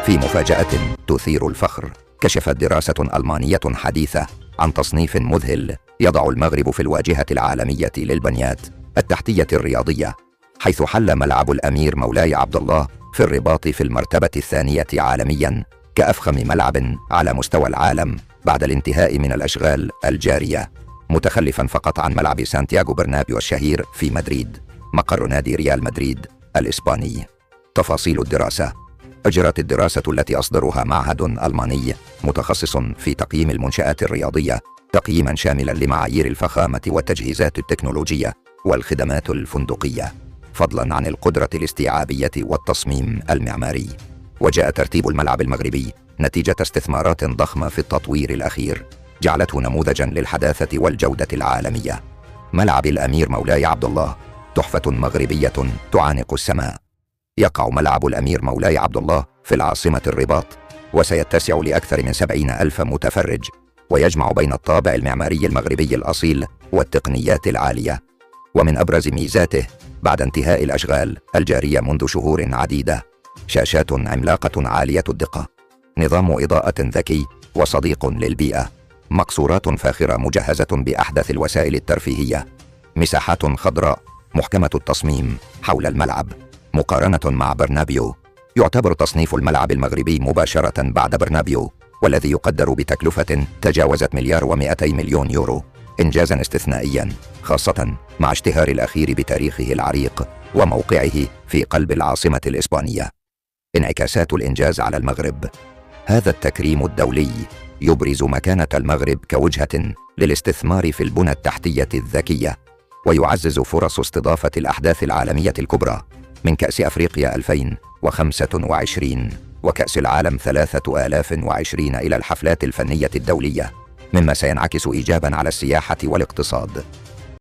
في مفاجأة تثير الفخر، كشفت دراسة ألمانية حديثة عن تصنيف مذهل يضع المغرب في الواجهة العالمية للبنيات التحتية الرياضية، حيث حل ملعب الأمير مولاي عبد الله في الرباط في المرتبة الثانية عالمياً كأفخم ملعب على مستوى العالم بعد الانتهاء من الأشغال الجارية، متخلفاً فقط عن ملعب سانتياغو برنابيو الشهير في مدريد مقر نادي ريال مدريد الإسباني. تفاصيل الدراسة: أجرت الدراسة التي أصدرها معهد ألماني متخصص في تقييم المنشآت الرياضية تقييماً شاملاً لمعايير الفخامة والتجهيزات التكنولوجية والخدمات الفندقية، فضلاً عن القدرة الاستيعابية والتصميم المعماري. وجاء ترتيب الملعب المغربي نتيجة استثمارات ضخمة في التطوير الأخير جعلته نموذجاً للحداثة والجودة العالمية. ملعب الأمير مولاي عبد الله تحفة مغربية تعانق السماء. يقع ملعب الأمير مولاي عبد الله في العاصمة الرباط، وسيتسع لأكثر من 70,000 متفرج، ويجمع بين الطابع المعماري المغربي الأصيل والتقنيات العالية. ومن أبرز ميزاته بعد انتهاء الأشغال الجارية منذ شهور عديدة شاشات عملاقة عالية الدقة، نظام إضاءة ذكي وصديق للبيئة، مقصورات فاخرة مجهزة بأحدث الوسائل الترفيهية، مساحات خضراء محكمة التصميم حول الملعب. مقارنة مع برنابيو، يعتبر تصنيف الملعب المغربي مباشرة بعد برنابيو، والذي يقدر بتكلفة تجاوزت 1,200,000,000 يورو، إنجازاً استثنائياً خاصة مع اشتهار الأخير بتاريخه العريق وموقعه في قلب العاصمة الإسبانية. انعكاسات الإنجاز على المغرب: هذا التكريم الدولي يبرز مكانة المغرب كوجهة للاستثمار في البنى التحتية الذكية، ويعزز فرص استضافة الأحداث العالمية الكبرى من كأس أفريقيا 2025 وكأس العالم 3020 إلى الحفلات الفنية الدولية، مما سينعكس إيجاباً على السياحة والاقتصاد.